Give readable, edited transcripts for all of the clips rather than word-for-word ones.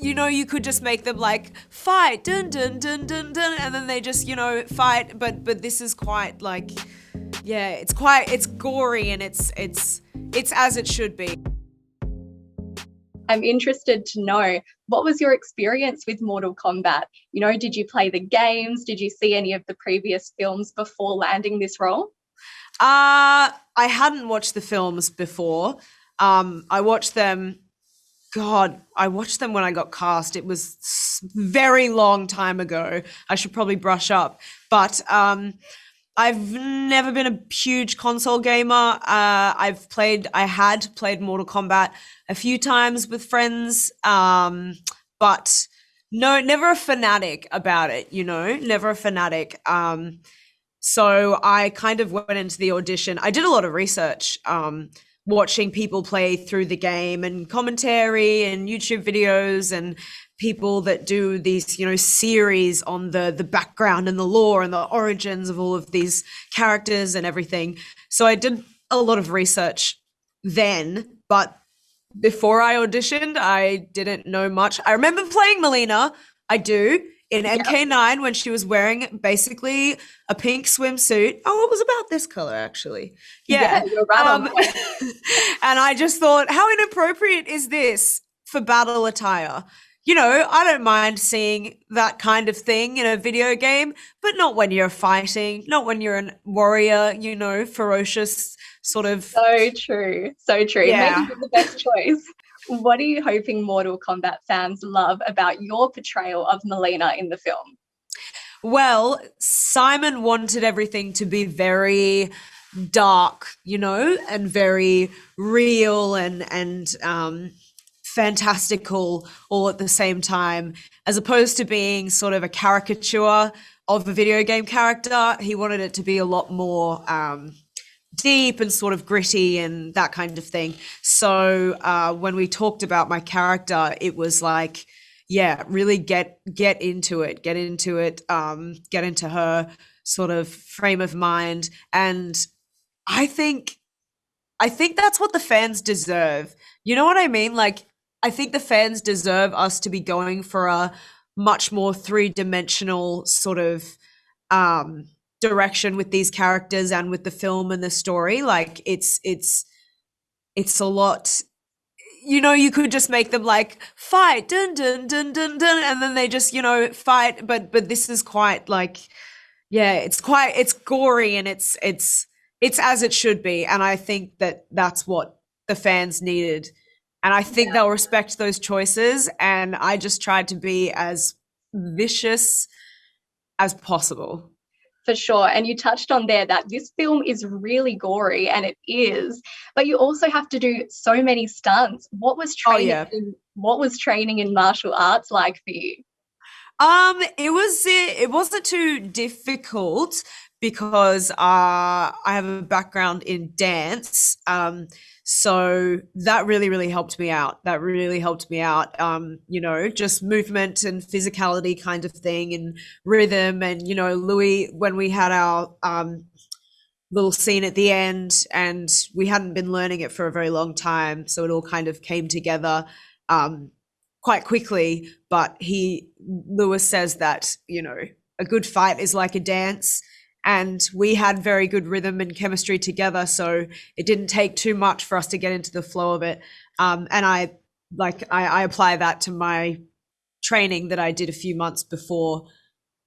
you could just make them like fight, dun dun dun dun dun, and then they just, fight. But this is quite like, yeah, it's gory, and it's as it should be. I'm interested to know, what was your experience with Mortal Kombat? Did you play the games? Did you see any of the previous films before landing this role? I hadn't watched the films before. I watched them. God, I watched them when I got cast. It was very long time ago. I should probably brush up. But I've never been a huge console gamer. I had played Mortal Kombat a few times with friends, but no, never a fanatic about it, never a fanatic. So I kind of went into the audition. I did a lot of research, watching people play through the game and commentary and YouTube videos and people that do these, series on the background and the lore and the origins of all of these characters and everything. So I did a lot of research then, but before I auditioned, I didn't know much. I remember playing Mileena. I do. In MK9 when she was wearing basically a pink swimsuit. Oh, it was about this color actually. Yeah, you're right on point. And I just thought, how inappropriate is this for battle attire? I don't mind seeing that kind of thing in a video game, but not when you're fighting, not when you're a warrior, ferocious sort of. So true. So true. Yeah. Maybe the best choice. What are you hoping Mortal Kombat fans love about your portrayal of Mileena in the film? Well, Simon wanted everything to be very dark, and very real and fantastical all at the same time, as opposed to being sort of a caricature of a video game character. He wanted it to be a lot more deep and sort of gritty and that kind of thing. So when we talked about my character, it was like, yeah, really get into it, get into her sort of frame of mind. And I think that's what the fans deserve. You know what I mean? Like, I think the fans deserve us to be going for a much more three-dimensional sort of direction with these characters and with the film and the story. Like, it's a lot. You could just make them like fight, dun dun dun dun dun, and then they just fight. But this is quite like, yeah, it's gory, and it's as it should be. And I think that's what the fans needed. And I think they'll respect those choices. And I just tried to be as vicious as possible. For sure. And you touched on there that this film is really gory, and it is, but you also have to do so many stunts. What was training in martial arts like for you? It wasn't too difficult because I have a background in dance. So that really, really helped me out. Just movement and physicality kind of thing, and rhythm. And, Louis, when we had our little scene at the end, and we hadn't been learning it for a very long time, so it all kind of came together quite quickly. But Lewis says that, a good fight is like a dance. And we had very good rhythm and chemistry together, so it didn't take too much for us to get into the flow of it. And I apply that to my training that I did a few months before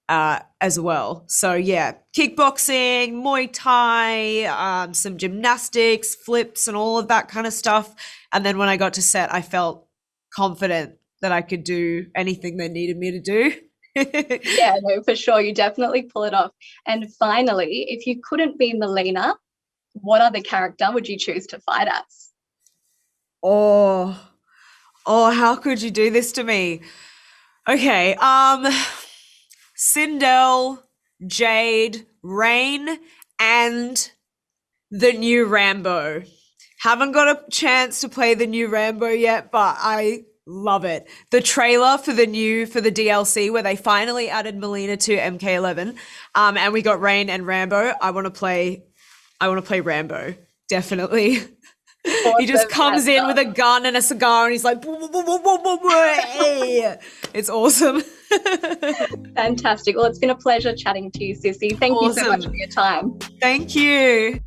as well. So yeah, kickboxing, Muay Thai, some gymnastics, flips, and all of that kind of stuff. And then when I got to set, I felt confident that I could do anything they needed me to do. Yeah, no, for sure. You definitely pull it off. And finally, if you couldn't be Mileena, what other character would you choose to fight as? Oh, how could you do this to me? Okay, Sindel, Jade, Rain, and the new Rambo. Haven't got a chance to play the new Rambo yet, but I love it. The trailer for the DLC where they finally added Mileena to MK11, and we got Rain and Rambo. I want to play Rambo, definitely. He just Awesome comes in answer. with a gun and a cigar and he's like, hey. It's awesome. Fantastic. Well, it's been a pleasure chatting to you, Sisi. Thank you so much Awesome. for your time. Thank you.